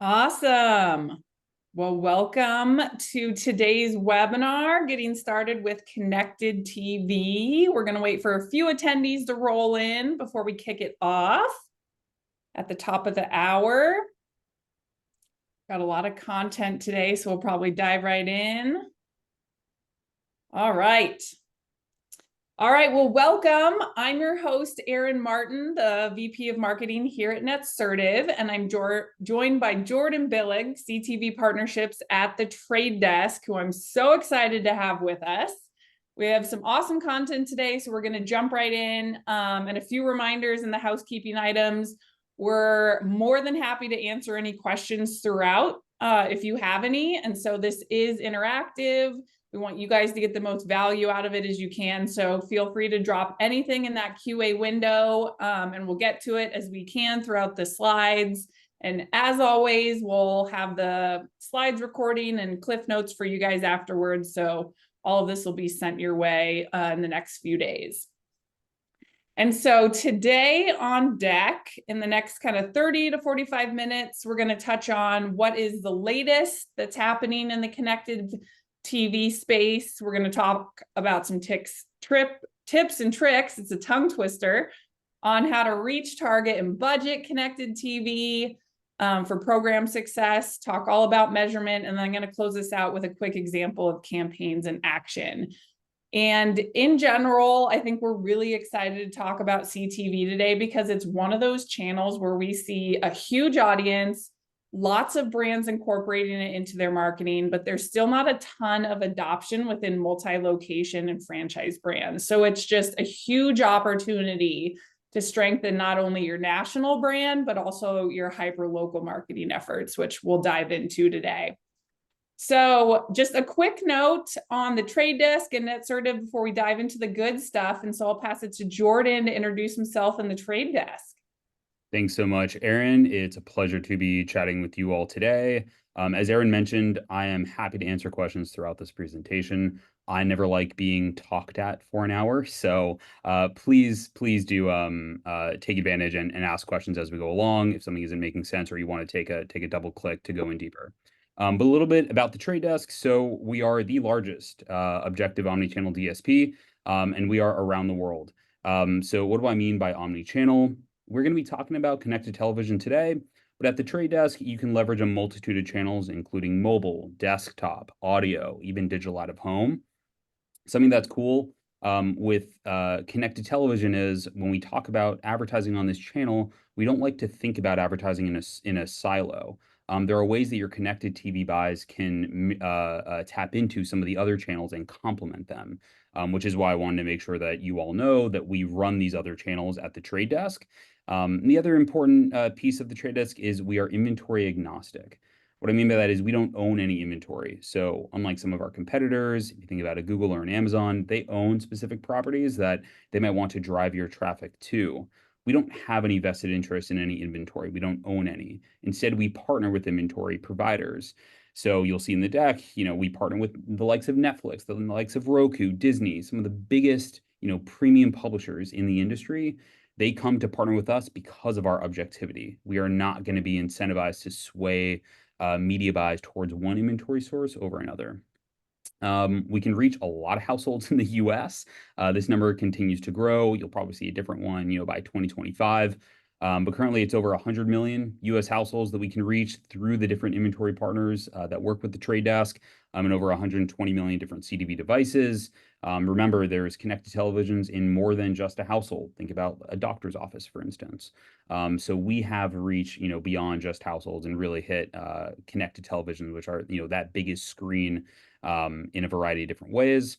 Awesome. Well, welcome to today's webinar, getting started with connected TV. We're going to wait for a few attendees to roll in before we kick it off at the top of the hour. Got a lot of content today, so we'll probably dive right in. All right. Well, welcome. I'm your host, Erin Martin, the VP of Marketing here at Netsertive, and I'm joined by Jordan Billig, CTV Partnerships at TheTradeDesk, who I'm so excited to have with us. We have some awesome content today, so we're going to jump right in. And a few reminders in the housekeeping items. We're more than happy to answer any questions throughout if you have any. And so this is interactive. We want you guys to get the most value out of it as you can. So feel free to drop anything in that QA window, and we'll get to it as we can throughout the slides. And as always, we'll have the slides recording and cliff notes for you guys afterwards. So all of this will be sent your way in the next few days. And so today on deck, in the next kind of 30 to 45 minutes, we're going to touch on what is the latest that's happening in the connected TV space. We're going to talk about some tips and tricks. It's a tongue twister on how to reach, target, and budget connected TV for program success, talk all about measurement, and then I'm going to close this out with a quick example of campaigns in action. And in general, I think we're really excited to talk about CTV today because it's one of those channels where we see a huge audience, lots of brands incorporating it into their marketing, but there's still not a ton of adoption within multi-location and franchise brands. So it's just a huge opportunity to strengthen not only your national brand, but also your hyper-local marketing efforts, which we'll dive into today. So just a quick note on the Trade Desk and Netsertive before we dive into the good stuff. And so I'll pass it to Jordan to introduce himself and the Trade Desk. Thanks so much, Erin. It's a pleasure to be chatting with you all today. As Erin mentioned, I am happy to answer questions throughout this presentation. I never like being talked at for an hour, so please do take advantage and ask questions as we go along if something isn't making sense or you want to take a double click to go in deeper. But a little bit about the Trade Desk. So we are the largest objective omnichannel DSP, and we are around the world. So what do I mean by omnichannel? We're going to be talking about connected television today, but at the Trade Desk, you can leverage a multitude of channels, including mobile, desktop, audio, even digital out of home. Something that's cool with connected television is when we talk about advertising on this channel, we don't like to think about advertising in a silo. There are ways that your connected TV buys can tap into some of the other channels and complement them, which is why I wanted to make sure that you all know that we run these other channels at the Trade Desk. The other important piece of the Trade Desk is we are inventory agnostic. What I mean by that is we don't own any inventory. So unlike some of our competitors, if you think about a Google or an Amazon, they own specific properties that they might want to drive your traffic to. We don't have any vested interest in any inventory. We don't own any. Instead, we partner with inventory providers. So you'll see in the deck, we partner with the likes of Netflix, the likes of Roku, Disney, some of the biggest, premium publishers in the industry. They come to partner with us because of our objectivity. We are not going to be incentivized to sway media buys towards one inventory source over another. We can reach a lot of households in the US. This number continues to grow. You'll probably see a different one, by 2025. But currently it's over 100 million US households that we can reach through the different inventory partners that work with the Trade Desk, and over 120 million different CTV devices. Remember, there's connected televisions in more than just a household. Think about a doctor's office, for instance. So we have reach, beyond just households and really hit connected televisions, which are, that biggest screen in a variety of different ways.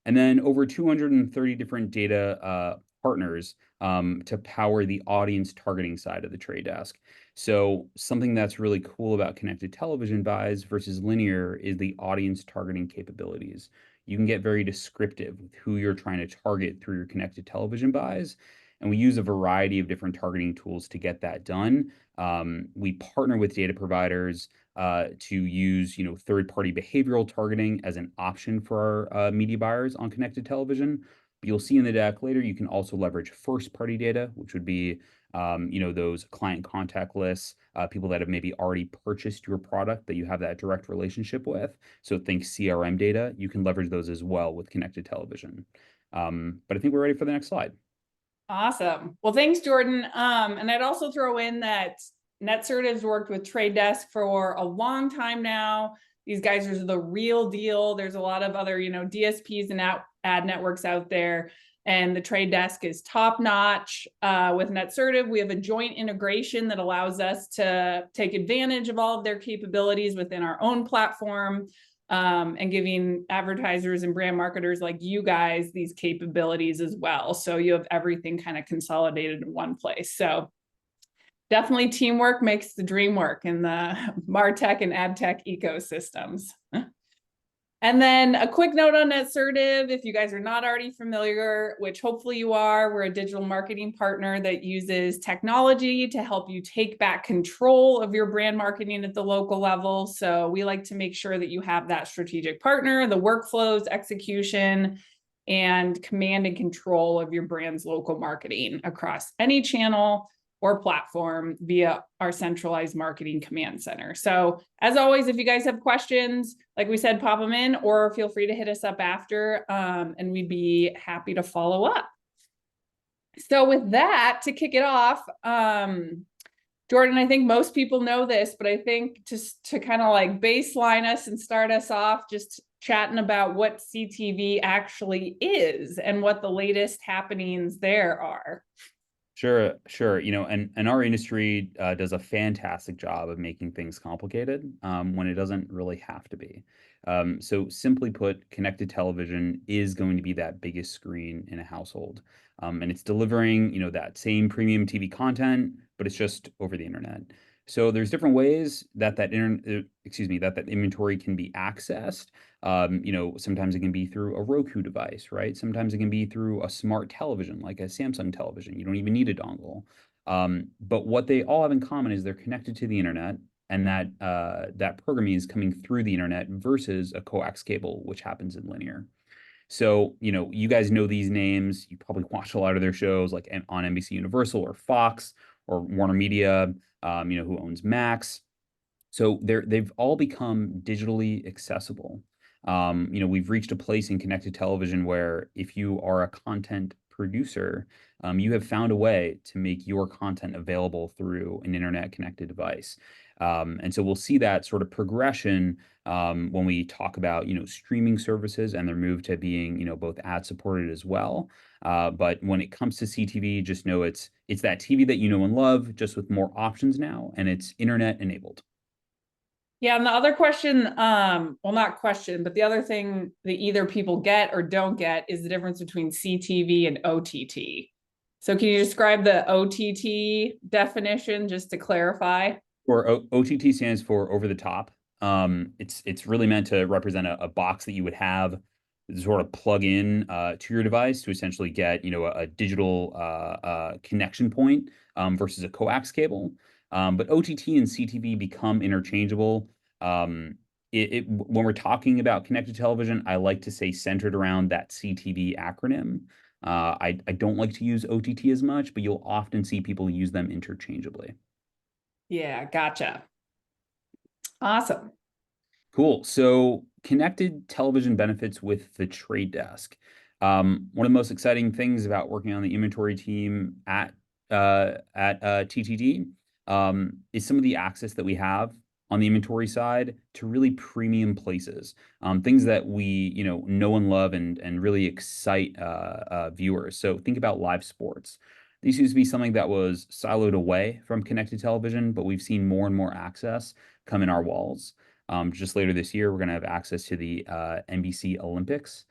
And then over 230 different data partners to power the audience targeting side of the Trade Desk. So something that's really cool about connected television buys versus linear is the audience targeting capabilities. You can get very descriptive with who you're trying to target through your connected television buys. And we use a variety of different targeting tools to get that done. We partner with data providers to use, third-party behavioral targeting as an option for our media buyers on connected television. But you'll see in the deck later, you can also leverage first-party data, which would be those client contact lists, people that have maybe already purchased your product that you have that direct relationship with. So think CRM data. You can leverage those as well with connected television. But I think we're ready for the next slide. Awesome. Well, thanks, Jordan. And I'd also throw in that Netsertive's worked with TradeDesk for a long time now. These guys are the real deal. There's a lot of other, DSPs and ad networks out there. And the TradeDesk is top notch. With Netsertive, we have a joint integration that allows us to take advantage of all of their capabilities within our own platform. And giving advertisers and brand marketers like you guys these capabilities as well. So you have everything kind of consolidated in one place. So definitely teamwork makes the dream work in the MarTech and AdTech ecosystems. And then a quick note on Netsertive, if you guys are not already familiar, which hopefully you are, we're a digital marketing partner that uses technology to help you take back control of your brand marketing at the local level. So we like to make sure that you have that strategic partner, the workflows, execution, and command and control of your brand's local marketing across any channel or platform via our centralized marketing command center. So as always, if you guys have questions, like we said, pop them in or feel free to hit us up after and we'd be happy to follow up. So with that, to kick it off, Jordan, I think most people know this, but I think just to kind of like baseline us and start us off, just chatting about what CTV actually is and what the latest happenings there are. Sure, sure. And our industry does a fantastic job of making things complicated when it doesn't really have to be. So simply put, connected television is going to be that biggest screen in a household. And it's delivering, that same premium TV content, but it's just over the internet. So there's different ways that that inventory can be accessed. Sometimes it can be through a Roku device, right? Sometimes it can be through a smart television, like a Samsung television. You don't even need a dongle. But what they all have in common is they're connected to the internet, and that programming is coming through the internet versus a coax cable, which happens in linear. So, you guys know these names. You probably watch a lot of their shows, like on NBC Universal or Fox or Warner Media, who owns Max. So they've all become digitally accessible. We've reached a place in connected television where if you are a content producer, you have found a way to make your content available through an internet connected device. And so we'll see that sort of progression when we talk about, streaming services and their move to being, both ad supported as well. But when it comes to CTV, just know it's that TV that you know and love, just with more options now, and it's internet enabled. Yeah, and the other question, well, not question, but the other thing that either people get or don't get is the difference between CTV and OTT. So can you describe the OTT definition just to clarify? Or OTT stands for over the top. It's really meant to represent a box that you would have sort of plug in to your device to essentially get a digital connection point versus a coax cable. But OTT and CTV become interchangeable. When we're talking about connected television, I like to say centered around that CTV acronym. I don't like to use OTT as much, but you'll often see people use them interchangeably. Yeah, gotcha. Awesome. Cool. So connected television benefits with the trade desk. One of the most exciting things about working on the inventory team at TTD is some of the access that we have on the inventory side to really premium places, things that we know and love and really excite viewers. So think about live sports. These used to be something that was siloed away from connected television, but we've seen more and more access come in our walls. Just later this year, we're going to have access to the NBC Olympics.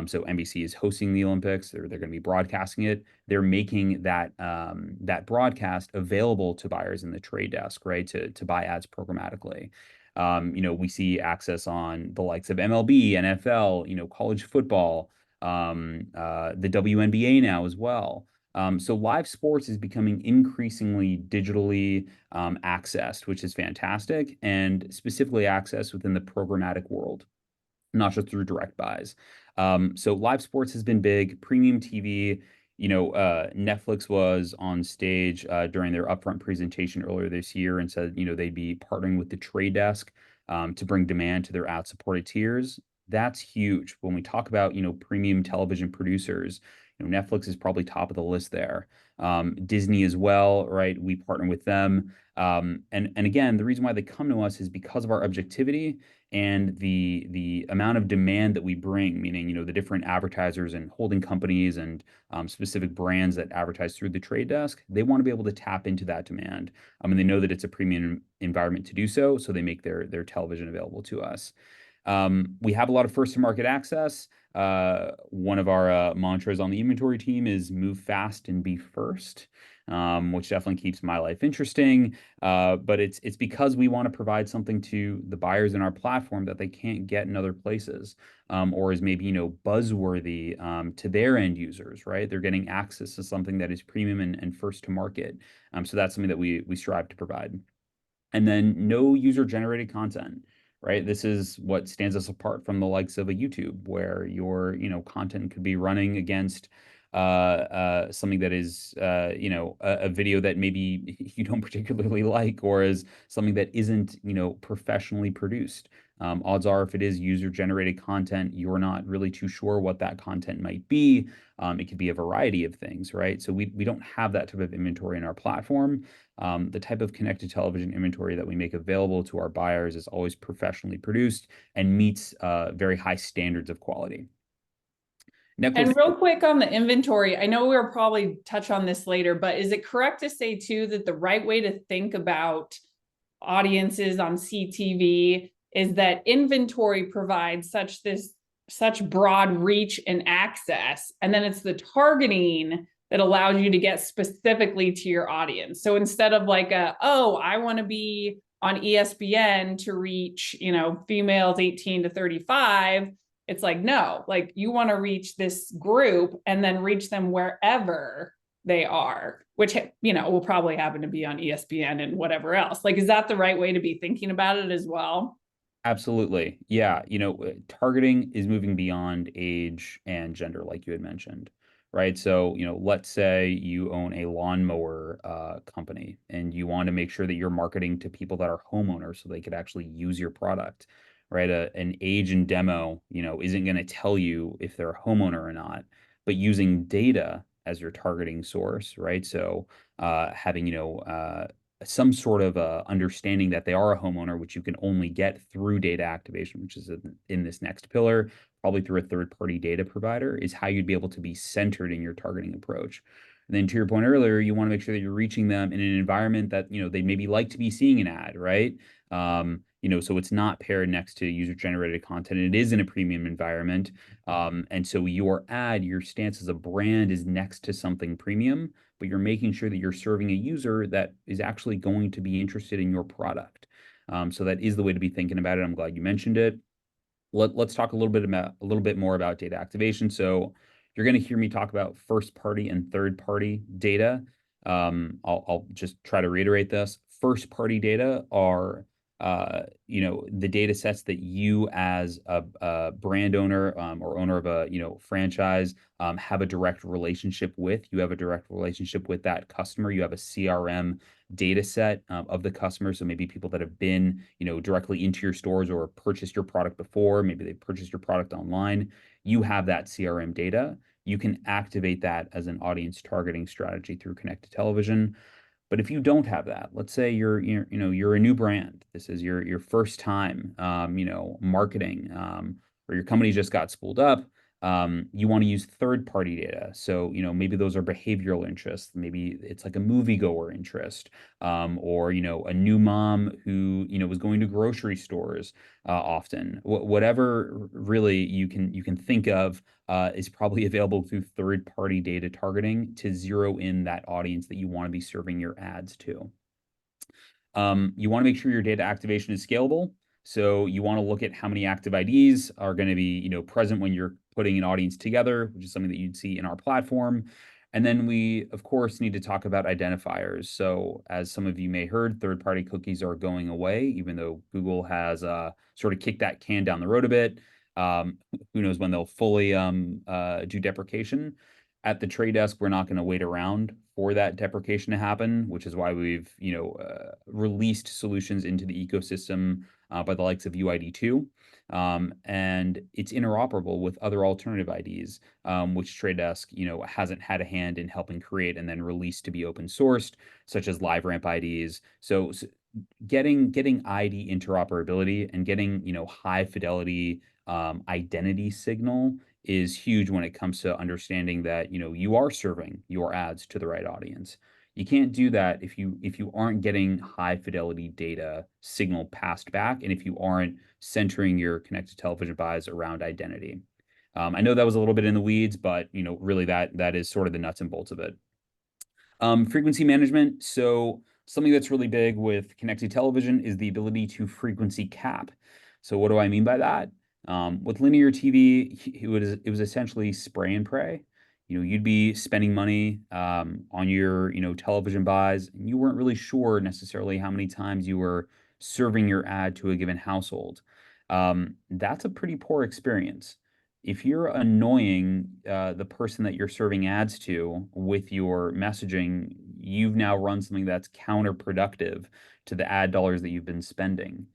So NBC is hosting the Olympics. They're going to be broadcasting it. They're making that broadcast available to buyers in the trade desk, right? To buy ads programmatically. We see access on the likes of MLB, NFL, college football, the WNBA now as well. So live sports is becoming increasingly digitally accessed, which is fantastic, and specifically accessed within the programmatic world, not just through direct buys. So live sports has been big. Premium TV, Netflix was on stage during their upfront presentation earlier this year and said, they'd be partnering with the Trade Desk to bring demand to their ad-supported tiers. That's huge. When we talk about, premium television producers, Netflix is probably top of the list there. Disney as well, right? We partner with them. And again, the reason why they come to us is because of our objectivity and the amount of demand that we bring, meaning, the different advertisers and holding companies and specific brands that advertise through the trade desk, they want to be able to tap into that demand. And they know that it's a premium environment to do so, so they make their television available to us. We have a lot of first to market access. One of our mantras on the inventory team is move fast and be first, which definitely keeps my life interesting. But it's because we want to provide something to the buyers in our platform that they can't get in other places, or is maybe, buzzworthy to their end users, right? They're getting access to something that is premium and first to market. So that's something that we strive to provide. And then no user generated content, right? This is what stands us apart from the likes of a YouTube, where your content could be running against something that is a video that maybe you don't particularly like, or is something that isn't professionally produced. Odds are, if it is user generated content, you're not really too sure what that content might be. It could be a variety of things, right? So we don't have that type of inventory in our platform. The type of connected television inventory that we make available to our buyers is always professionally produced and meets very high standards of quality. And real quick on the inventory, I know we'll probably touch on this later, but is it correct to say too that the right way to think about audiences on CTV is that inventory provides such broad reach and access, and then it's the targeting that allows you to get specifically to your audience. So instead of like I want to be on ESPN to reach, females 18 to 35, it's like, no, like you want to reach this group and then reach them wherever they are, which, will probably happen to be on ESPN and whatever else. Like, is that the right way to be thinking about it as well? Absolutely. Yeah. Targeting is moving beyond age and gender, like you had mentioned, right? So, let's say you own a lawnmower company and you want to make sure that you're marketing to people that are homeowners so they could actually use your product, right? An age and demo, isn't going to tell you if they're a homeowner or not, but using data as your targeting source, right? So, having, some sort of understanding that they are a homeowner, which you can only get through data activation, which is in this next pillar, probably through a third-party data provider, is how you'd be able to be centered in your targeting approach. And then to your point earlier, you want to make sure that you're reaching them in an environment that, they maybe like to be seeing an ad, right? So it's not paired next to user-generated content. It is in a premium environment. And so your ad, your stance as a brand is next to something premium, but you're making sure that you're serving a user that is actually going to be interested in your product. So that is the way to be thinking about it. I'm glad you mentioned it. Let's talk a little bit more about data activation. So you're going to hear me talk about first party and third party data. I'll just try to reiterate this. First party data are the data sets that you as a brand owner or owner of a franchise have a direct relationship with. You have a direct relationship with that customer. You have a CRM data set of the customer. So maybe people that have been directly into your stores or purchased your product before. Maybe they purchased your product online. You have that CRM data. You can activate that as an audience targeting strategy through connected television. But if you don't have that, let's say you're a new brand. This is your first time, marketing, or your company just got spooled up. You want to use third-party data. So, maybe those are behavioral interests. Maybe it's like a moviegoer interest, or a new mom who was going to grocery stores often. Whatever really you can think of is probably available through third-party data targeting to zero in that audience that you want to be serving your ads to. You want to make sure your data activation is scalable. So you want to look at how many active IDs are going to be, present when you're putting an audience together, which is something that you'd see in our platform. And then we, of course, need to talk about identifiers. So as some of you may heard, third-party cookies are going away, even though Google has sort of kicked that can down the road a bit. Who knows when they'll fully do deprecation. At the trade desk, we're not going to wait around for that deprecation to happen, which is why we've released solutions into the ecosystem by the likes of UID2. And it's interoperable with other alternative IDs, which Trade Desk, hasn't had a hand in helping create and then release to be open sourced, such as LiveRamp IDs. So getting ID interoperability and getting high fidelity identity signal is huge when it comes to understanding that you are serving your ads to the right audience. You can't do that if you aren't getting high fidelity data signal passed back, and if you aren't centering your connected television buys around identity. I know that was a little bit in the weeds, but really that is sort of the nuts and bolts of it. Frequency management. So something that's really big with connected television is the ability to frequency cap. So what do I mean by that? With linear TV, it was essentially spray and pray. You'd be spending money on your television buys, and you weren't really sure necessarily how many times you were serving your ad to a given household. That's a pretty poor experience. If you're annoying the person that you're serving ads to with your messaging, you've now run something that's counterproductive to the ad dollars that you've been spending.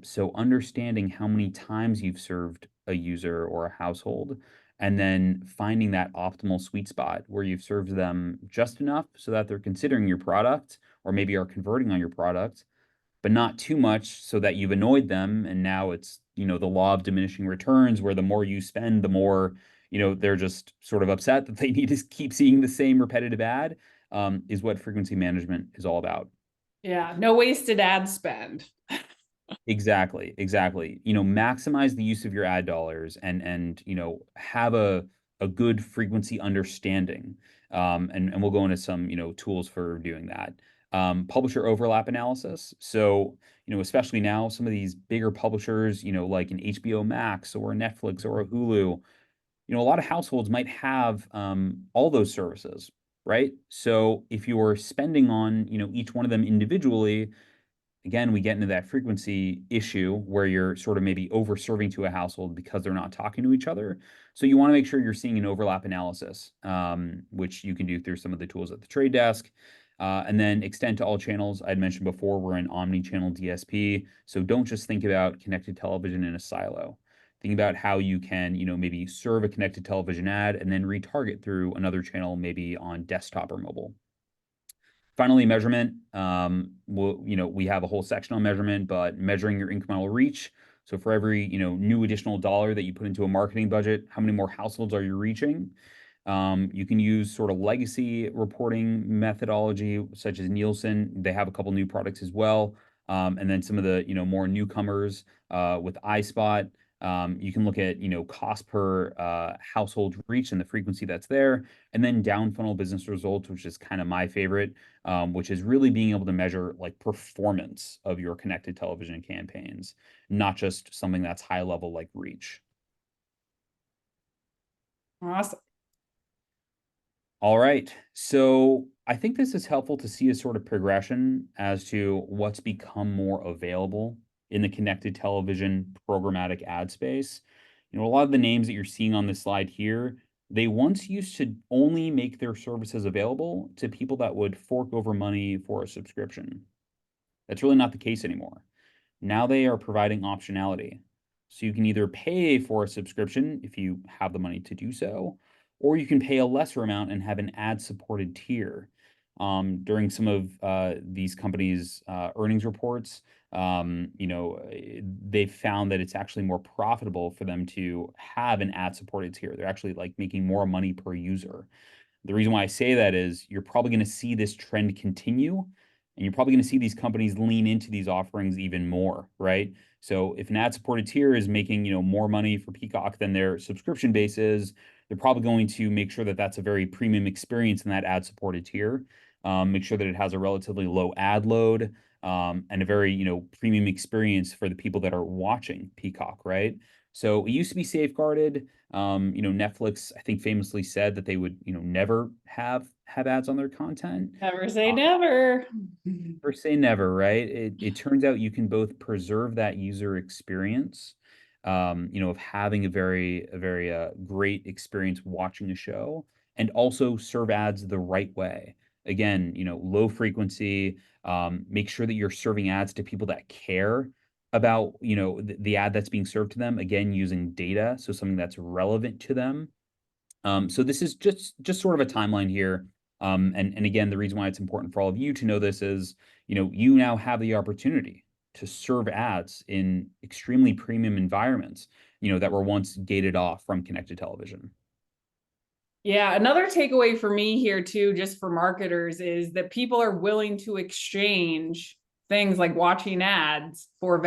So understanding how many times you've served a user or a household, and then finding that optimal sweet spot where you've served them just enough so that they're considering your product or maybe are converting on your product, but not too much so that you've annoyed them. And now it's, the law of diminishing returns, where the more you spend, the more, they're just sort of upset that they need to keep seeing the same repetitive ad, is what frequency management is all about. Yeah, no wasted ad spend. Exactly, exactly. Maximize the use of your ad dollars and have a good frequency understanding. And we'll go into some tools for doing that. Publisher overlap analysis. So especially now, some of these bigger publishers, like an HBO Max or a Netflix or a Hulu, a lot of households might have all those services, right? So if you're spending on each one of them individually, again, we get into that frequency issue where you're sort of maybe over serving to a household because they're not talking to each other. So you want to make sure you're seeing an overlap analysis, which you can do through some of the tools at the trade desk. And then extend to all channels. I'd mentioned before, we're an omni-channel DSP. So don't just think about connected television in a silo. Think about how you can, maybe serve a connected television ad and then retarget through another channel, maybe on desktop or mobile. Finally, measurement. We have a whole section on measurement, but measuring your incremental reach. So for every, new additional dollar that you put into a marketing budget, how many more households are you reaching? You can use sort of legacy reporting methodology, such as Nielsen. They have a couple new products as well. And then some of the, more newcomers with iSpot. You can look at, cost per household reach and the frequency that's there. And then down funnel business results, which is kind of my favorite, which is really being able to measure like performance of your connected television campaigns, not just something that's high level like reach. Awesome. All right. So I think this is helpful to see a sort of progression as to what's become more available in the connected television programmatic ad space. A lot of the names that you're seeing on this slide here, they once used to only make their services available to people that would fork over money for a subscription. That's really not the case anymore. Now they are providing optionality. So you can either pay for a subscription if you have the money to do so, or you can pay a lesser amount and have an ad-supported tier. During some of these companies' earnings reports, they found that it's actually more profitable for them to have an ad-supported tier. They're actually like making more money per user. The reason why I say that is you're probably going to see this trend continue, and you're probably going to see these companies lean into these offerings even more, right? So if an ad-supported tier is making, more money for Peacock than their subscription base is, they're probably going to make sure that that's a very premium experience in that ad-supported tier. Make sure that it has a relatively low ad load, and a very, premium experience for the people that are watching Peacock, right? So it used to be safeguarded. Netflix, I think, famously said that they would, never have ads on their content. Never say never. Never say never, right? It turns out you can both preserve that user experience, of having a very great experience watching a show, and also serve ads the right way. Again, low frequency. Make sure that you're serving ads to people that care about, the ad that's being served to them. Again, using data, so something that's relevant to them. So this is just sort of a timeline here. And again, the reason why it's important for all of you to know this is, you now have the opportunity to serve ads in extremely premium environments, that were once gated off from connected television. Yeah, another takeaway for me here too, just for marketers, is that people are willing to exchange things like watching ads for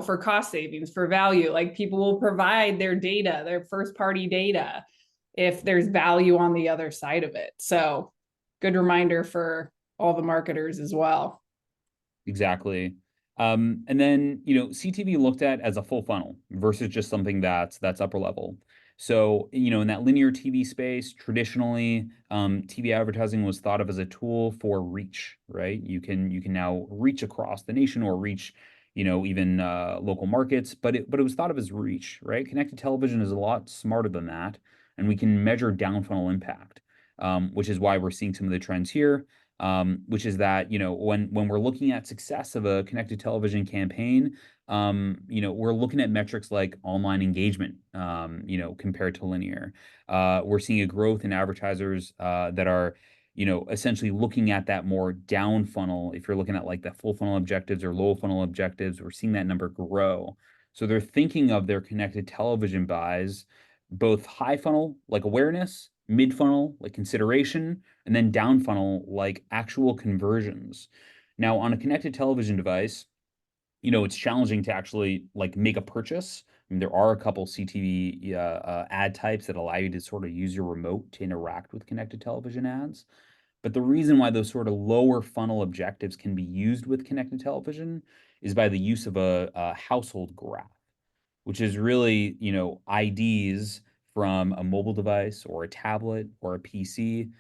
for cost savings, for value. Like people will provide their data, their first party data, if there's value on the other side of it. So good reminder for all the marketers as well. Exactly. And then, CTV looked at as a full funnel versus just something that's upper level. So, in that linear TV space, traditionally, TV advertising was thought of as a tool for reach, right? You can now reach across the nation or reach, even local markets, but it was thought of as reach, right? Connected television is a lot smarter than that, and we can measure down funnel impact, which is why we're seeing some of the trends here, which is that, when we're looking at success of a connected television campaign, we're looking at metrics like online engagement, compared to linear. We're seeing a growth in advertisers that are, essentially looking at that more down funnel. If you're looking at like the full funnel objectives or low funnel objectives, we're seeing that number grow. So they're thinking of their connected television buys both high funnel, like awareness, mid funnel, like consideration, and then down funnel, like actual conversions. Now, on a connected television device, it's challenging to actually like make a purchase. I mean, there are a couple CTV ad types that allow you to sort of use your remote to interact with connected television ads. But the reason why those sort of lower funnel objectives can be used with connected television is by the use of a household graph, which is really, IDs from a mobile device or a tablet or a PC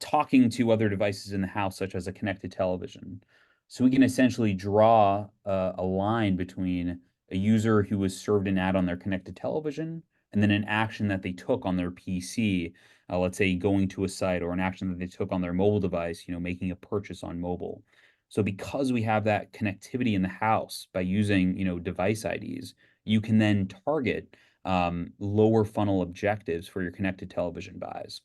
talking to other devices in the house, such as a connected television. So we can essentially draw a line between a user who was served an ad on their connected television and then an action that they took on their PC, let's say going to a site, or an action that they took on their mobile device, making a purchase on mobile. So because we have that connectivity in the house by using, device IDs, you can then target lower funnel objectives for your connected television buys.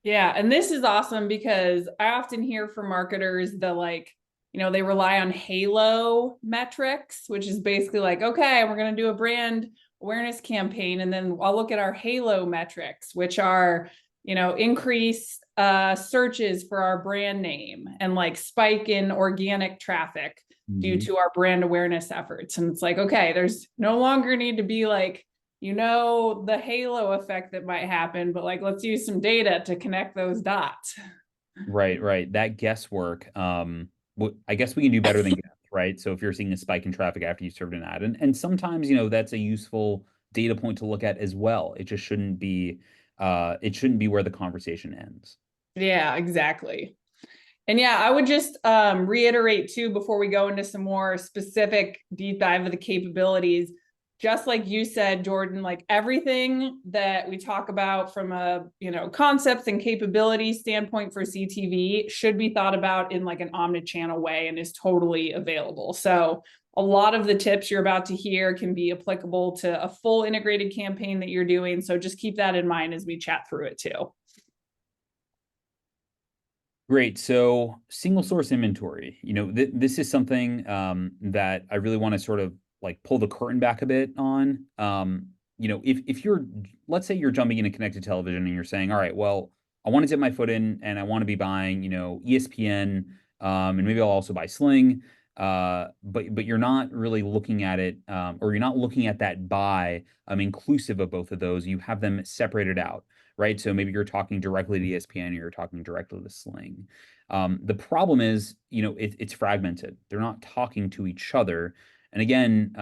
Yeah, and this is awesome because I often hear from marketers they rely on halo metrics, which is basically like, okay, we're going to do a brand awareness campaign, and then I'll look at our halo metrics, which are, increase searches for our brand name and like spike in organic traffic due Mhm. to our brand awareness efforts. And it's like, okay, there's no longer need to be like, the halo effect that might happen, but like, let's use some data to connect those dots. Right, right. That guesswork, I guess we can do better than guess, right? So if you're seeing a spike in traffic after you served an ad, and sometimes, that's a useful data point to look at as well. It shouldn't be where the conversation ends. Yeah, exactly. And yeah, I would just reiterate too, before we go into some more specific deep dive of the capabilities, just like you said, Jordan, like everything that we talk about from a, concepts and capabilities standpoint for CTV should be thought about in like an omni-channel way and is totally available. So a lot of the tips you're about to hear can be applicable to a full integrated campaign that you're doing. So just keep that in mind as we chat through it too. Great. So single source inventory, this is something that I really want to sort of like pull the curtain back a bit on. If you're, let's say you're jumping into connected television and you're saying, all right, well, I want to dip my foot in and I want to be buying, ESPN, and maybe I'll also buy Sling. But you're not really looking at it, or you're not looking at that buy inclusive of both of those. You have them separated out, right? So maybe you're talking directly to ESPN, or you're talking directly to Sling. The problem is, it's fragmented. They're not talking to each other. And again,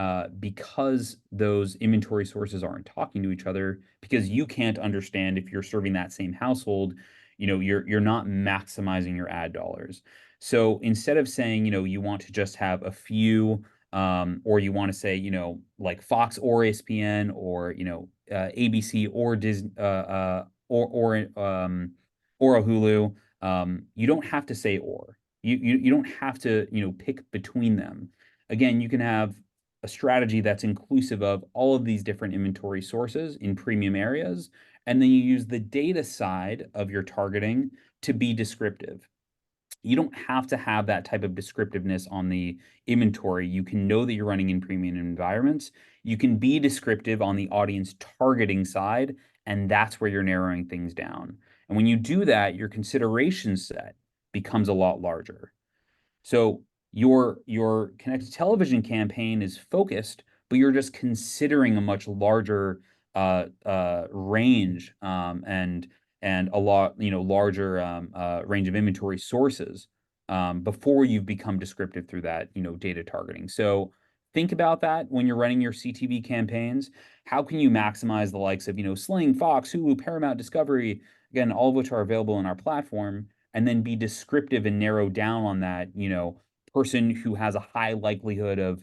because those inventory sources aren't talking to each other, because you can't understand if you're serving that same household, you're not maximizing your ad dollars. So instead of saying, you want to just have a few or you want to say, like Fox or ESPN or, ABC or Disney, or a Hulu. You don't have to say or. You don't have to, pick between them. Again, you can have a strategy that's inclusive of all of these different inventory sources in premium areas, and then you use the data side of your targeting to be descriptive. You don't have to have that type of descriptiveness on the inventory. You can know that you're running in premium environments. You can be descriptive on the audience targeting side, and that's where you're narrowing things down. And when you do that, your consideration set becomes a lot larger. So your connected television campaign is focused, but you're just considering a much larger range, and a lot larger range of inventory sources, before you've become descriptive through that data targeting. So think about that when you're running your CTV campaigns. How can you maximize the likes of Sling, Fox, Hulu, Paramount, Discovery, again, all of which are available in our platform, and then be descriptive and narrow down on that, person who has a high likelihood of,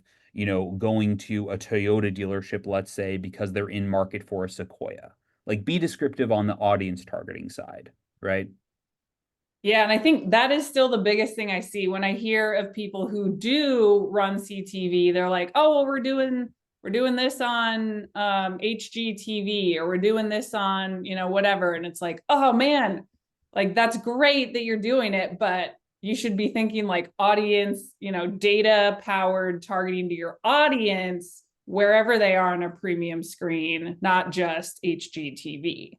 going to a Toyota dealership, let's say, because they're in market for a Sequoia. Like, be descriptive on the audience targeting side, right? Yeah, and I think that is still the biggest thing I see when I hear of people who do run CTV. They're like, "Oh, well, we're doing this on HGTV, or we're doing this on, whatever." And it's like, "Oh man, like that's great that you're doing it, but you should be thinking like audience, data powered targeting to your audience wherever they are on a premium screen, not just HGTV." So,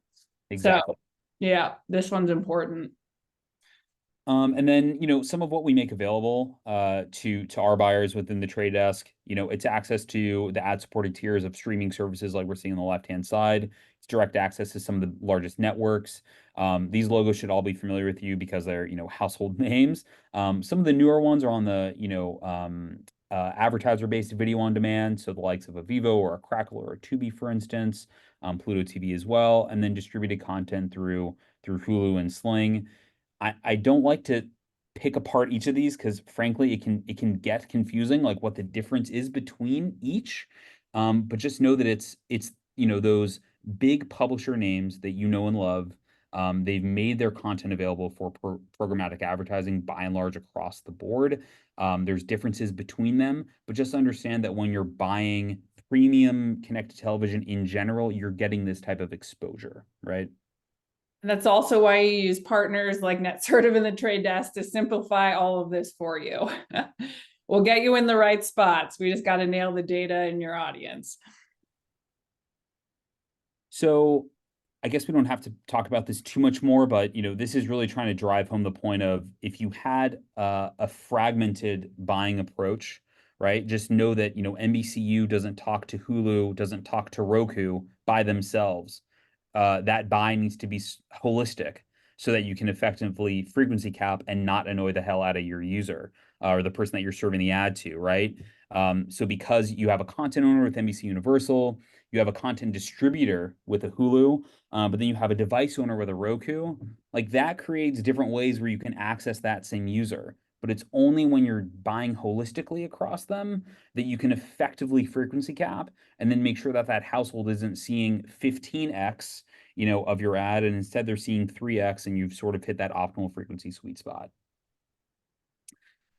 Exactly. yeah, this one's important. And then, some of what we make available to our buyers within the trade desk, it's access to the ad-supported tiers of streaming services like we're seeing on the left-hand side. It's direct access to some of the largest networks. These logos should all be familiar with you because they're, household names. Some of the newer ones are on the, advertiser-based video on demand, so the likes of a Vivo or a Crackle or a Tubi, for instance, Pluto TV as well, and then distributed content through Hulu and Sling. I don't like to pick apart each of these because frankly it can get confusing, like what the difference is between each. But just know that it's those big publisher names that you know and love. They've made their content available for programmatic advertising by and large across the board. There's differences between them, but just understand that when you're buying premium connected television in general, you're getting this type of exposure, right? And that's also why you use partners like Netsertive and the Trade Desk to simplify all of this for you. We'll get you in the right spots. We just got to nail the data and your audience. So I guess we don't have to talk about this too much more, but this is really trying to drive home the point of if you had a fragmented buying approach, right? Just know that NBCU doesn't talk to Hulu, doesn't talk to Roku by themselves. That buy needs to be holistic so that you can effectively frequency cap and not annoy the hell out of your user, or the person that you're serving the ad to, right? So because you have a content owner with NBC Universal, you have a content distributor with a Hulu, but then you have a device owner with a Roku, like that creates different ways where you can access that same user. But it's only when you're buying holistically across them that you can effectively frequency cap and then make sure that that household isn't seeing 15x, of your ad, and instead they're seeing 3x, and you've sort of hit that optimal frequency sweet spot.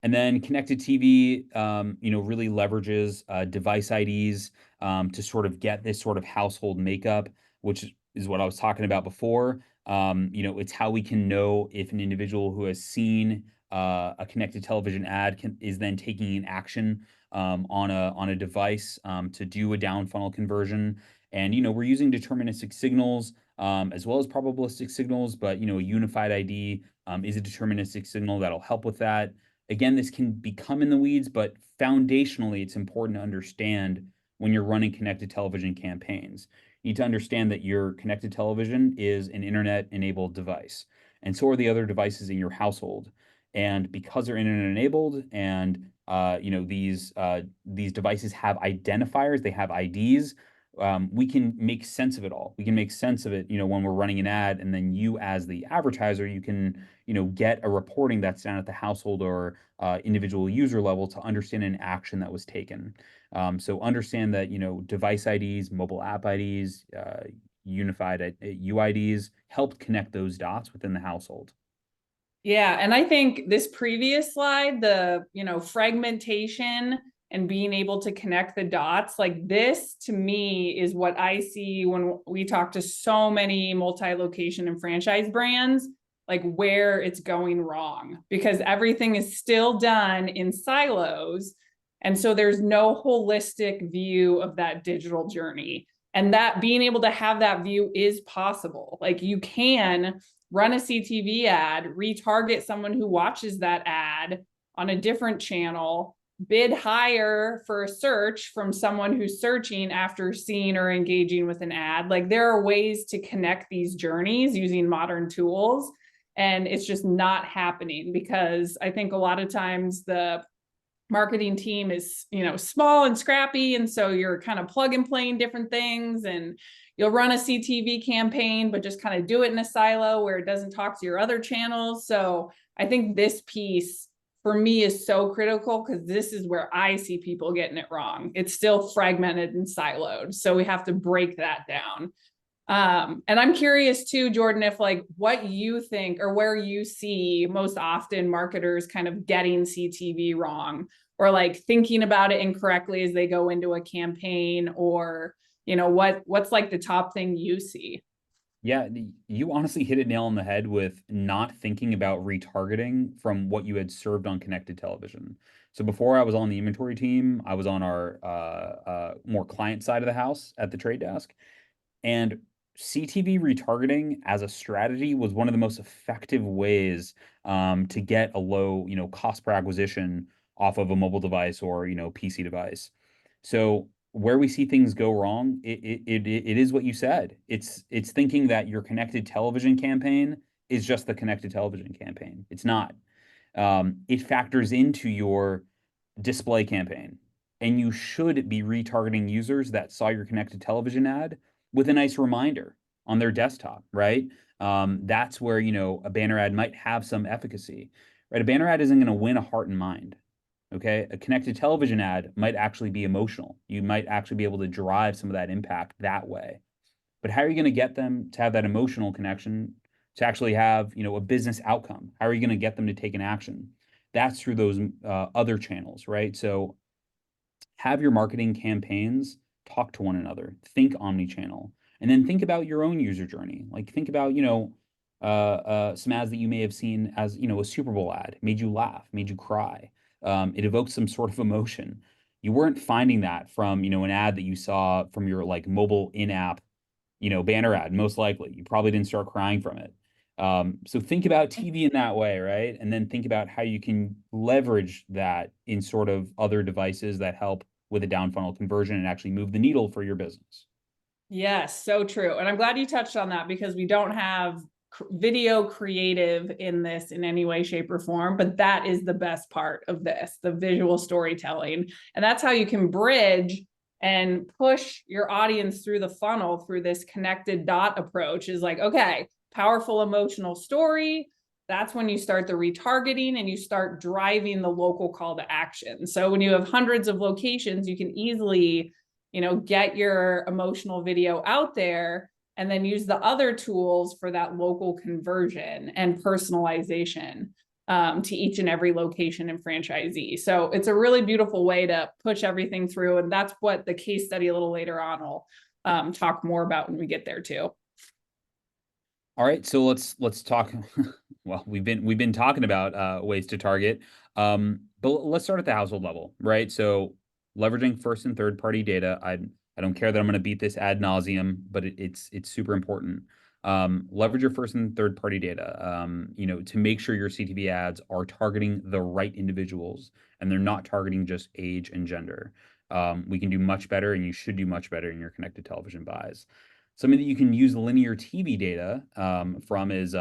And then connected TV, really leverages device IDs to sort of get this sort of household makeup, which is what I was talking about before. It's how we can know if an individual who has seen a connected television ad is then taking an action on a device to do a down funnel conversion. And we're using deterministic signals as well as probabilistic signals, but a unified ID is a deterministic signal that'll help with that. Again, this can become in the weeds, but foundationally, it's important to understand when you're running connected television campaigns. You need to understand that your connected television is an internet-enabled device, and so are the other devices in your household. And because they're internet-enabled, and these devices have identifiers, they have IDs. we can make sense of it all. We can make sense of it, when we're running an ad, and then you as the advertiser, you can, get a reporting that's down at the household or individual user level to understand an action that was taken. So understand that, device IDs, mobile app IDs, unified UIDs helped connect those dots within the household. Yeah, and I think this previous slide, the, fragmentation and being able to connect the dots, like this to me is what I see when we talk to so many multi-location and franchise brands, like where it's going wrong, because everything is still done in silos. And so there's no holistic view of that digital journey. And that being able to have that view is possible. Like you can run a CTV ad, retarget someone who watches that ad on a different channel, bid higher for a search from someone who's searching after seeing or engaging with an ad. Like there are ways to connect these journeys using modern tools. And it's just not happening because I think a lot of times the marketing team is, small and scrappy. And so you're kind of plug and playing different things, and you'll run a CTV campaign, but just kind of do it in a silo where it doesn't talk to your other channels. So I think this piece for me is so critical because this is where I see people getting it wrong. It's still fragmented and siloed. So we have to break that down. And I'm curious too, Jordan, if like what you think or where you see most often marketers kind of getting CTV wrong or like thinking about it incorrectly as they go into a campaign, or, what's like the top thing you see? Yeah, you honestly hit it nail on the head with not thinking about retargeting from what you had served on connected television. So before I was on the inventory team, I was on our more client side of the house at the trade desk. And CTV retargeting as a strategy was one of the most effective ways to get a low, cost per acquisition off of a mobile device or, PC device. So where we see things go wrong, it is what you said. It's thinking that your connected television campaign is just the connected television campaign. It's not. It factors into your display campaign. And you should be retargeting users that saw your connected television ad with a nice reminder on their desktop, right? That's where, a banner ad might have some efficacy, right? A banner ad isn't going to win a heart and mind. Okay. A connected television ad might actually be emotional. You might actually be able to drive some of that impact that way. But how are you going to get them to have that emotional connection to actually have, a business outcome? How are you going to get them to take an action? That's through those other channels, right? So have your marketing campaigns talk to one another, think omni-channel, and then think about your own user journey. Like think about, some ads that you may have seen as, a Super Bowl ad, made you laugh, made you cry. It evoked some sort of emotion. You weren't finding that from, an ad that you saw from your like mobile in-app, banner ad, most likely. You probably didn't start crying from it. So think about TV in that way, right? And then think about how you can leverage that in sort of other devices that help with a down funnel conversion and actually move the needle for your business. Yes, so true. And I'm glad you touched on that because we don't have video creative in this in any way, shape, or form, but that is the best part of this, the visual storytelling. And that's how you can bridge and push your audience through the funnel through this connected dot approach is like, okay, powerful emotional story. That's when you start the retargeting and you start driving the local call to action. So when you have hundreds of locations, you can easily, get your emotional video out there and then use the other tools for that local conversion and personalization to each and every location and franchisee. So it's a really beautiful way to push everything through. And that's what the case study a little later on will talk more about when we get there too. All right, so let's talk. Well, we've been talking about ways to target, but let's start at the household level, right? So leveraging first and third party data. I don't care that I'm going to beat this ad nauseum, but it's super important. Leverage your first and third party data, to make sure your CTV ads are targeting the right individuals and they're not targeting just age and gender. We can do much better, and you should do much better in your connected television buys. Something that you can use linear TV data from is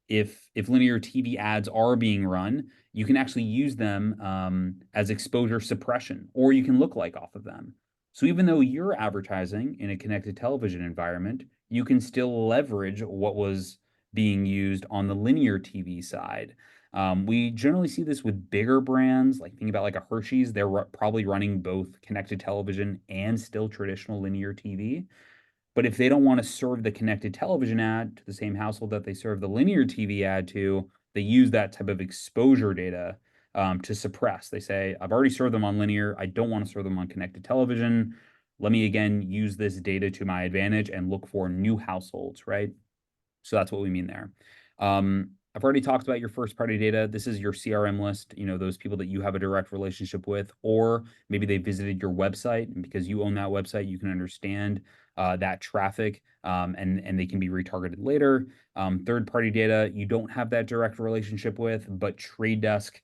if linear TV ads are being run, you can actually use them as exposure suppression, or you can look like off of them. So even though you're advertising in a connected television environment, you can still leverage what was being used on the linear TV side. We generally see this with bigger brands, like think about like a Hershey's. They're probably running both connected television and still traditional linear TV. But if they don't want to serve the connected television ad to the same household that they serve the linear TV ad to, they use that type of exposure data to suppress. They say, I've already served them on linear. I don't want to serve them on connected television. Let me again use this data to my advantage and look for new households, right? So that's what we mean there. I've already talked about your first party data. This is your CRM list, those people that you have a direct relationship with, or maybe they visited your website, and because you own that website, you can understand that traffic, and they can be retargeted later. Third party data, you don't have that direct relationship with, but TradeDesk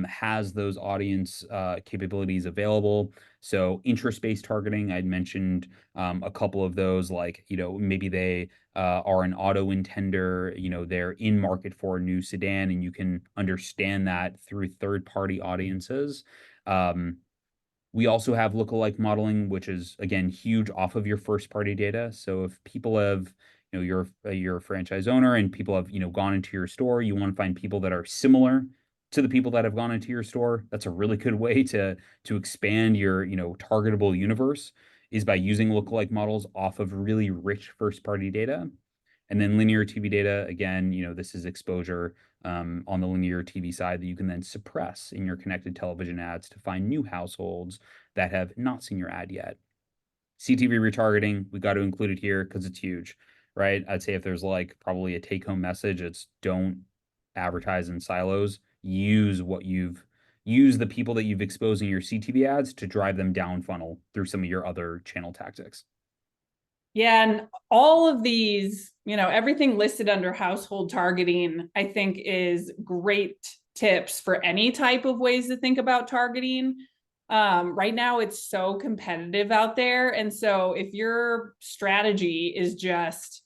has those audience capabilities available. So interest-based targeting, I'd mentioned a couple of those, like, maybe they are an auto intender, they're in market for a new sedan, and you can understand that through third-party audiences. We also have lookalike modeling, which is again huge off of your first-party data. So if people have, you're a franchise owner and people have, gone into your store, you want to find people that are similar to the people that have gone into your store. That's a really good way to expand your, targetable universe, is by using lookalike models off of really rich first-party data. And then linear TV data, again, this is exposure on the linear TV side that you can then suppress in your connected television ads to find new households that have not seen your ad yet. CTV retargeting, we got to include it here because it's huge, right? I'd say if there's like probably a take-home message, it's don't advertise in silos. Use the people that you've exposed in your CTV ads to drive them down funnel through some of your other channel tactics. Yeah, and all of these, everything listed under household targeting, I think is great tips for any type of ways to think about targeting. Right now, it's so competitive out there. And so if your strategy is just,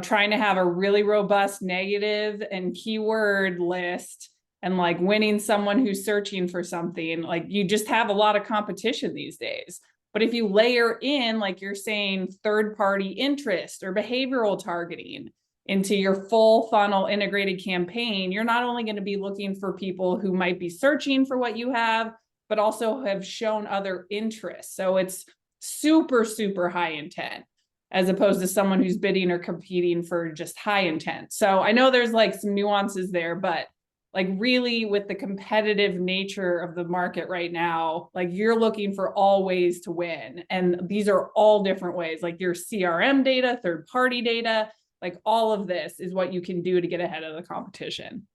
trying to have a really robust negative and keyword list and like winning someone who's searching for something, like you just have a lot of competition these days. But if you layer in, like you're saying, third-party interest or behavioral targeting into your full funnel integrated campaign, you're not only going to be looking for people who might be searching for what you have, but also have shown other interests. So it's super, super high intent, as opposed to someone who's bidding or competing for just high intent. So I know there's like some nuances there, but like really with the competitive nature of the market right now, like you're looking for all ways to win. And these are all different ways, like your CRM data, third-party data, like all of this is what you can do to get ahead of the competition.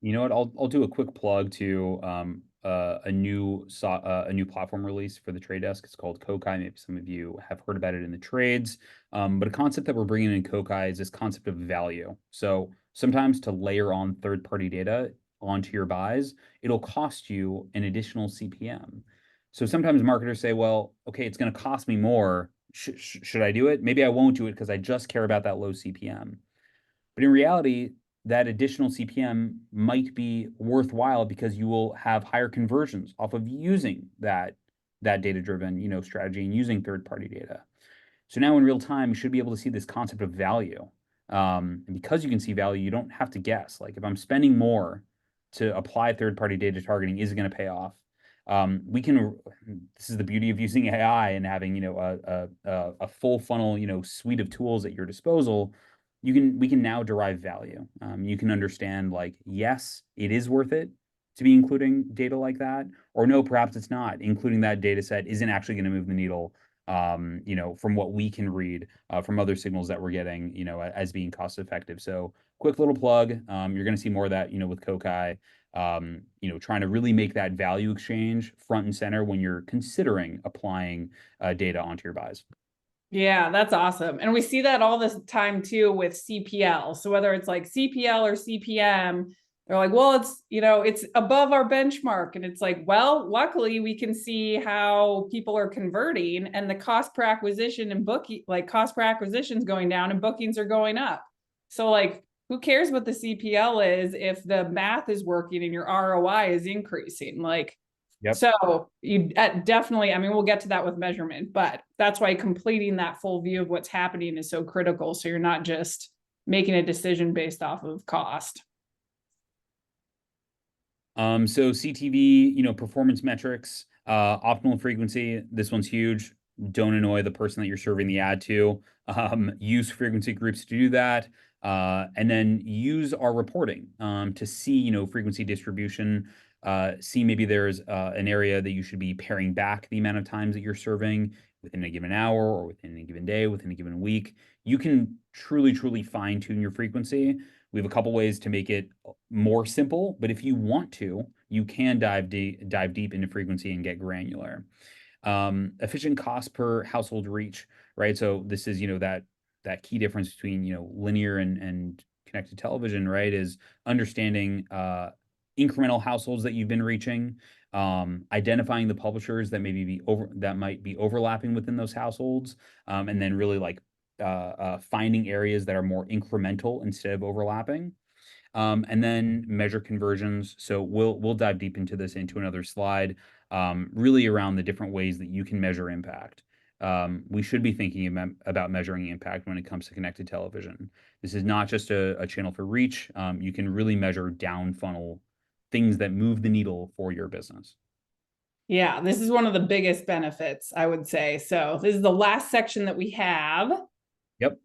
You know what? I'll do a quick plug to a new platform release for the Trade Desk. It's called Kokai. Maybe some of you have heard about it in the trades. But a concept that we're bringing in Kokai is this concept of value. So sometimes to layer on third-party data onto your buys, it'll cost you an additional CPM. So sometimes marketers say, well, okay, it's going to cost me more. Should I do it? Maybe I won't do it because I just care about that low CPM. But in reality, that additional CPM might be worthwhile because you will have higher conversions off of using that data-driven, strategy and using third-party data. So now in real time, you should be able to see this concept of value. And because you can see value, you don't have to guess. Like if I'm spending more to apply third-party data targeting, is it going to pay off? This is the beauty of using AI and having, a full funnel, suite of tools at your disposal. We can now derive value. You can understand like, yes, it is worth it to be including data like that, or no, perhaps it's not. Including that data set isn't actually going to move the needle, from what we can read from other signals that we're getting, as being cost effective. So quick little plug. You're going to see more of that, with Kokai, trying to really make that value exchange front and center when you're considering applying data onto your buys. Yeah, that's awesome. And we see that all the time too with CPL. So whether it's like CPL or CPM, they're like, well, it's above our benchmark. And it's like, well, luckily we can see how people are converting and the cost per acquisition and booking, like cost per acquisition is going down and bookings are going up. So like, who cares what the CPL is if the math is working and your ROI is increasing? Like, Yep. So you definitely, I mean, we'll get to that with measurement, but that's why completing that full view of what's happening is so critical. So you're not just making a decision based off of cost. So CTV, performance metrics, optimal frequency. This one's huge. Don't annoy the person that you're serving the ad to. Use frequency groups to do that. And then use our reporting to see, frequency distribution. See maybe there's an area that you should be paring back the amount of times that you're serving within a given hour or within a given day, within a given week. You can truly, truly fine tune your frequency. We have a couple ways to make it more simple, but if you want to, you can dive deep into frequency and get granular. Efficient cost per household reach, right? So this is, that key difference between, linear and connected television, right? Is understanding incremental households that you've been reaching, identifying the publishers that might be overlapping within those households, and then really like finding areas that are more incremental instead of overlapping. And then measure conversions. So we'll dive deep into this into another slide, really around the different ways that you can measure impact. We should be thinking about measuring impact when it comes to connected television. This is not just a channel for reach. You can really measure down funnel things that move the needle for your business. Yeah, this is one of the biggest benefits, I would say. So this is the last section that we have. Yep.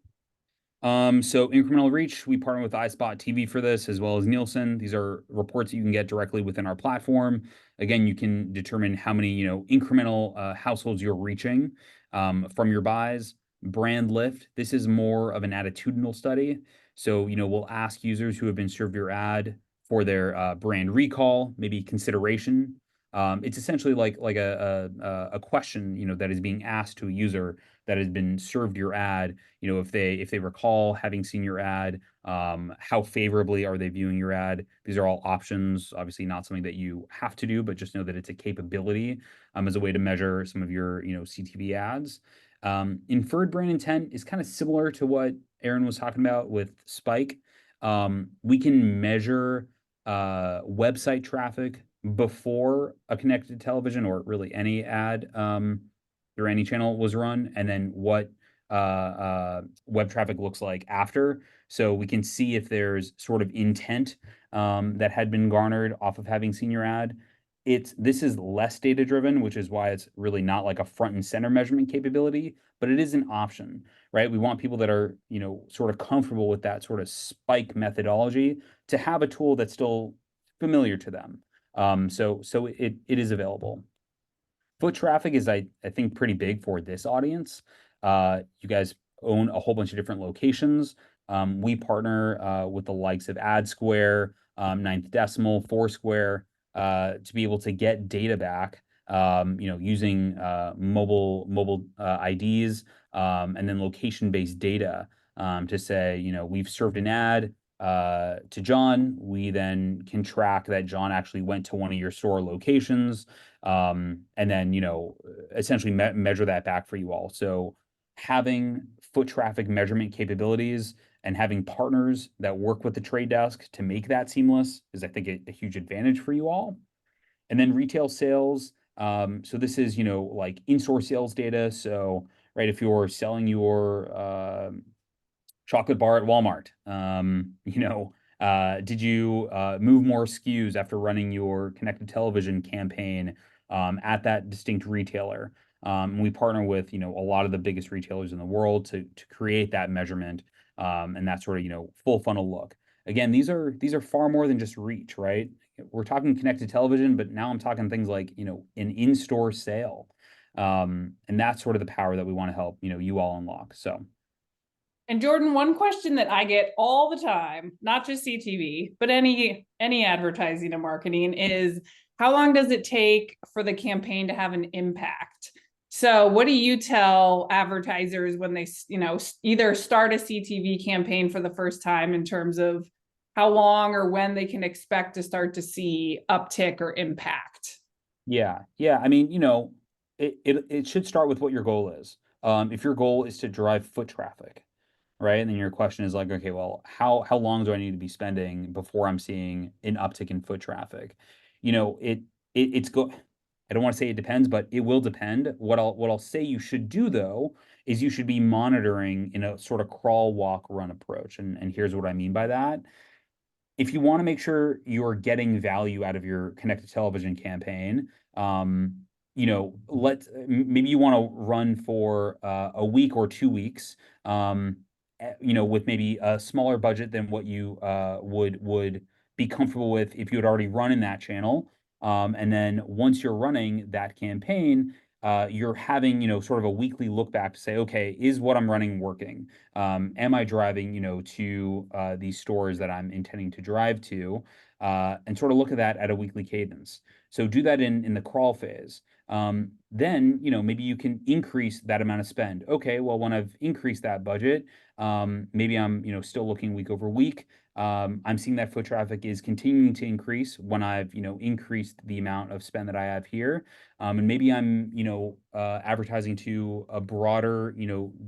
So incremental reach, we partner with iSpot TV for this, as well as Nielsen. These are reports that you can get directly within our platform. Again, you can determine how many, incremental households you're reaching from your buys. Brand lift, this is more of an attitudinal study. So, we'll ask users who have been served your ad for their brand recall, maybe consideration. It's essentially like a question, that is being asked to a user that has been served your ad, if they recall having seen your ad, how favorably are they viewing your ad? These are all options, obviously not something that you have to do, but just know that it's a capability as a way to measure some of your, CTV ads. Inferred brand intent is kind of similar to what Aaron was talking about with Spike. We can measure website traffic before a connected television or really any ad or any channel was run, and then what web traffic looks like after. So we can see if there's sort of intent that had been garnered off of having seen your ad. This is less data driven, which is why it's really not like a front and center measurement capability, but it is an option, right? We want people that are, sort of comfortable with that sort of spike methodology to have a tool that's still familiar to them. So it is available. Foot traffic is, I think, pretty big for this audience. You guys own a whole bunch of different locations. We partner with the likes of AdSquare, Ninth Decimal, Foursquare, to be able to get data back, using mobile IDs, and then location-based data, to say, we've served an ad to John. We then can track that John actually went to one of your store locations, and then, essentially measure that back for you all. So having foot traffic measurement capabilities and having partners that work with the trade desk to make that seamless is, I think, a huge advantage for you all. And then retail sales. So this is, like in-store sales data. So, right, if you're selling your chocolate bar at Walmart, did you move more SKUs after running your connected television campaign at that distinct retailer? We partner with, a lot of the biggest retailers in the world to create that measurement, and that sort of, full funnel look. Again, these are far more than just reach, right? We're talking connected television, but now I'm talking things like, an in-store sale. And that's sort of the power that we want to help, you all unlock. So. And Jordan, one question that I get all the time, not just CTV, but any advertising and marketing, is how long does it take for the campaign to have an impact? So what do you tell advertisers when they, either start a CTV campaign for the first time in terms of how long or when they can expect to start to see uptick or impact? Yeah, yeah. I mean, it should start with what your goal is. If your goal is to drive foot traffic, right? And then your question is like, okay, well, how long do I need to be spending before I'm seeing an uptick in foot traffic? You know, it it's go I don't want to say it depends, but it will depend. What I'll say you should do though is you should be monitoring in a sort of crawl, walk, run approach. And here's what I mean by that. If you want to make sure you're getting value out of your connected television campaign, um, maybe you want to run for a week or 2 weeks, with maybe a smaller budget than what you would be comfortable with if you had already run in that channel. And then once you're running that campaign, you're having, sort of a weekly look back to say, okay, is what I'm running working? Am I driving, to these stores that I'm intending to drive to, and sort of look at that at a weekly cadence. So do that in the crawl phase. Then, maybe you can increase that amount of spend. Okay, well, when I've increased that budget, maybe I'm, still looking week over week. I'm seeing that foot traffic is continuing to increase when I've, increased the amount of spend that I have here. And maybe I'm, advertising to a broader,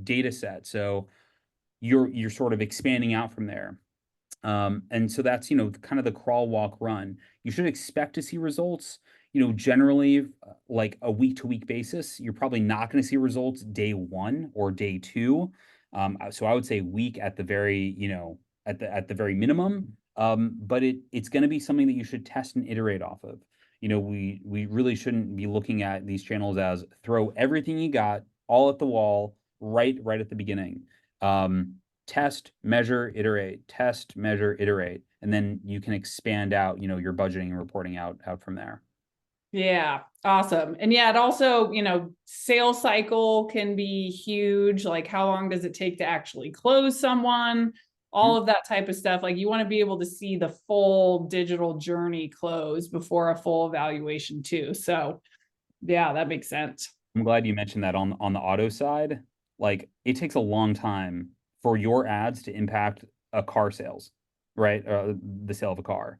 data set. So you're sort of expanding out from there. And so that's, kind of the crawl, walk, run. You should expect to see results, generally like a week to week basis. You're probably not going to see results day one or day two. So I would say week at the very, at the very minimum. But it's going to be something that you should test and iterate off of. We really shouldn't be looking at these channels as throw everything you got all at the wall right at the beginning. Test, measure, iterate, test, measure, iterate, and then you can expand out, your budgeting and reporting out from there. Yeah, awesome. And yeah, it also, sales cycle can be huge. Like, how long does it take to actually close someone? All of that type of stuff. Like, you want to be able to see the full digital journey close before a full evaluation too. So yeah, that makes sense. I'm glad you mentioned that on the auto side. Like it takes a long time for your ads to impact a car sales, right? The sale of a car.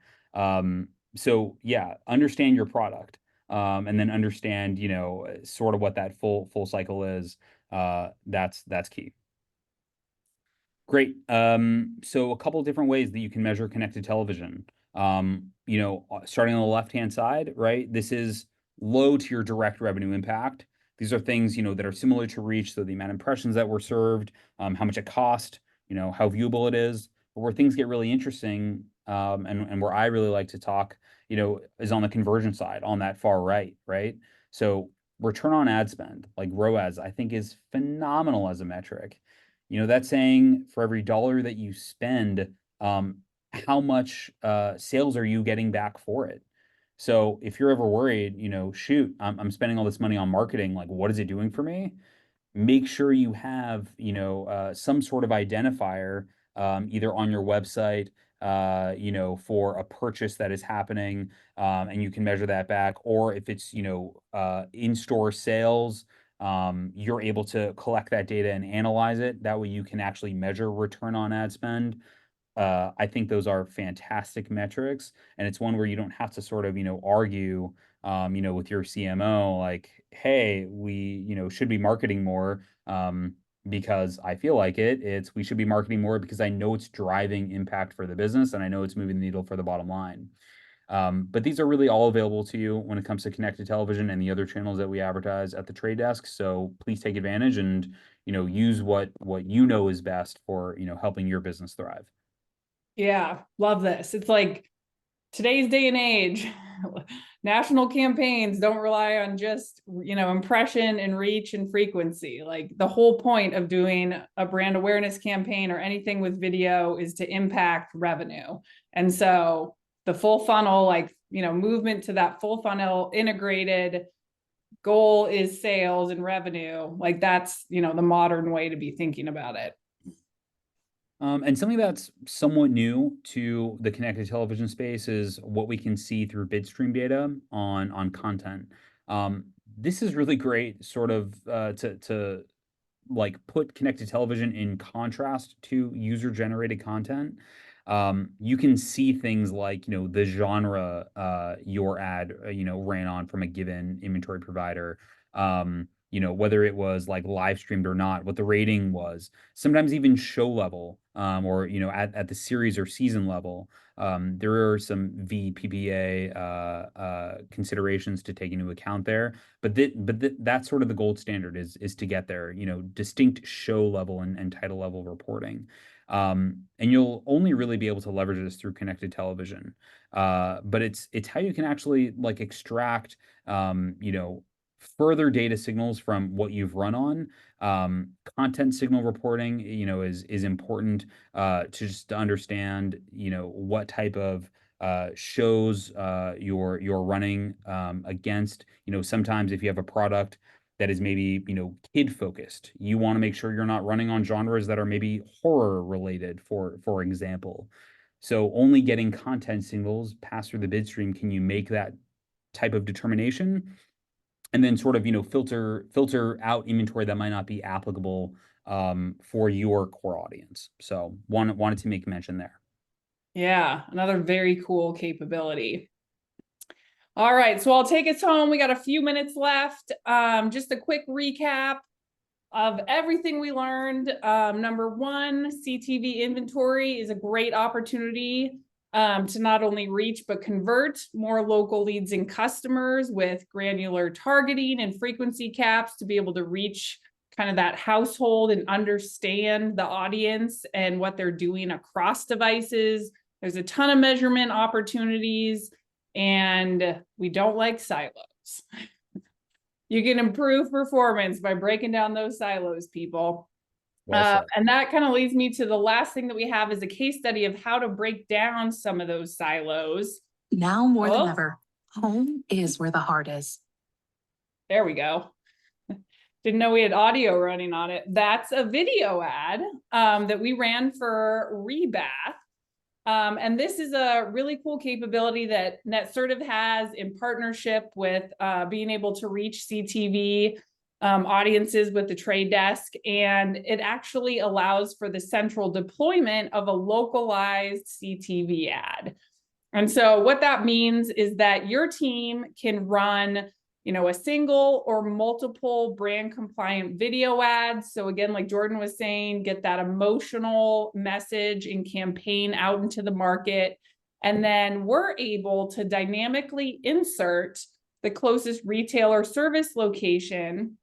So yeah, understand your product, and then understand, sort of what that full cycle is. That's key. Great. So a couple of different ways that you can measure connected television. Starting on the left-hand side, right? This is low to your direct revenue impact. These are things, that are similar to reach. So the amount of impressions that were served, how much it cost, how viewable it is. But where things get really interesting, and where I really like to talk, is on the conversion side, on that far right, right? So return on ad spend, like ROAS, I think is phenomenal as a metric. That's saying for every dollar that you spend, how much sales are you getting back for it? So if you're ever worried, shoot, I'm spending all this money on marketing, like what is it doing for me? Make sure you have, some sort of identifier, either on your website, for a purchase that is happening, and you can measure that back, or if it's, in-store sales, you're able to collect that data and analyze it. That way you can actually measure return on ad spend. I think those are fantastic metrics, and it's one where you don't have to sort of, argue, with your CMO, like, hey, we, should be marketing more, because I feel like it. We should be marketing more because I know it's driving impact for the business and I know it's moving the needle for the bottom line. But these are really all available to you when it comes to connected television and the other channels that we advertise at the Trade Desk. So please take advantage and, use what is best for, helping your business thrive. Yeah, love this. It's like today's day and age, national campaigns don't rely on just, impression and reach and frequency. Like the whole point of doing a brand awareness campaign or anything with video is to impact revenue. And so the full funnel, like, movement to that full funnel integrated goal is sales and revenue. Like that's, the modern way to be thinking about it. And something that's somewhat new to the connected television space is what we can see through bid stream data on content. This is really great, sort of, to like put connected television in contrast to user generated content. You can see things like, the genre your ad, ran on from a given inventory provider. whether it was like live streamed or not, what the rating was, sometimes even show level, or, at the series or season level. There are some VPPA considerations to take into account there, but that's sort of the gold standard is to get there, distinct show level and title level reporting. And you'll only really be able to leverage this through connected television. But it's how you can actually like extract, further data signals from what you've run on. Content signal reporting, is important, to just to understand, what type of shows you're running against. Sometimes if you have a product that is maybe, kid focused, you want to make sure you're not running on genres that are maybe horror related, for example. So only getting content signals passed through the bid stream can you make that type of determination, and then sort of, filter out inventory that might not be applicable for your core audience. So wanted to make mention there. Yeah, another very cool capability. All right, so I'll take us home. We got a few minutes left. Just a quick recap of everything we learned. Number one, CTV inventory is a great opportunity to not only reach but convert more local leads and customers with granular targeting and frequency caps to be able to reach kind of that household and understand the audience and what they're doing across devices. There's a ton of measurement opportunities, and we don't like silos. You can improve performance by breaking down those silos, people. Well And that kind of leads me to the last thing that we have is a case study of how to break down some of those silos. Now more than ever, home is where the heart is. There we go. Didn't know we had audio running on it. That's a video ad that we ran for Rebath. And this is a really cool capability that Netsertive has in partnership with being able to reach CTV audiences with the TradeDesk. And it actually allows for the central deployment of a localized CTV ad. And so what that means is that your team can run, a single or multiple brand compliant video ads. So again, like Jordan was saying, get that emotional message and campaign out into the market. And then we're able to dynamically insert the closest retailer service location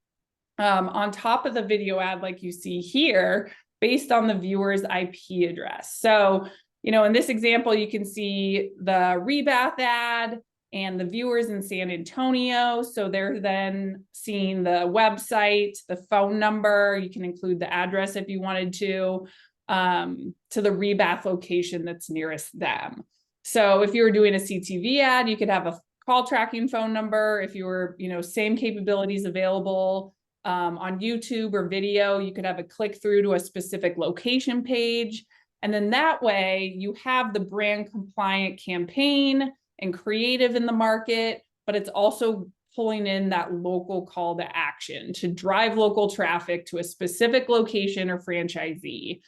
on top of the video ad, like you see here, based on the viewer's IP address. So, in this example, you can see the Rebath ad and the viewers in San Antonio. So they're then seeing the website, the phone number. You can include the address if you wanted to the Rebath location that's nearest them. So if you were doing a CTV ad, you could have a call tracking phone number. If you were, same capabilities available on YouTube or video, you could have a click through to a specific location page. And then that way you have the brand compliant campaign and creative in the market, but it's also pulling in that local call to action to drive local traffic to a specific location or franchisee.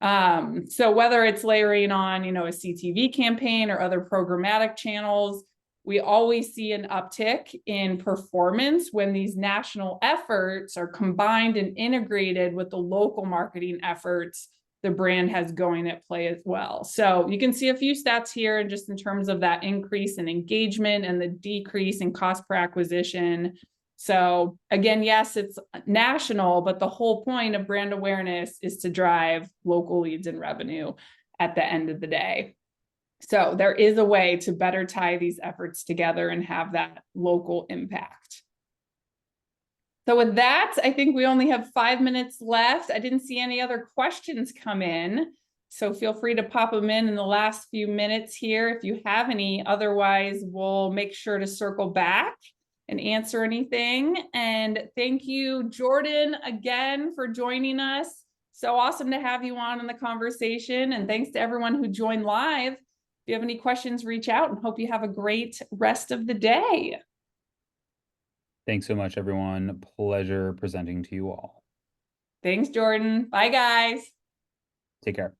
So whether it's layering on, a CTV campaign or other programmatic channels, we always see an uptick in performance when these national efforts are combined and integrated with the local marketing efforts the brand has going at play as well. So you can see a few stats here, and just in terms of that increase in engagement and the decrease in cost per acquisition. So again, yes, it's national, but the whole point of brand awareness is to drive local leads and revenue at the end of the day. So there is a way to better tie these efforts together and have that local impact. So with that, I think we only have 5 minutes left. I didn't see any other questions come in, so feel free to pop them in the last few minutes here if you have any. Otherwise, we'll make sure to circle back and answer anything. And thank you, Jordan, again for joining us. So awesome to have you on in the conversation. And thanks to everyone who joined live. If you have any questions, reach out, and hope you have a great rest of the day. Thanks so much, everyone. Pleasure presenting to you all. Thanks, Jordan. Bye, guys. Take care.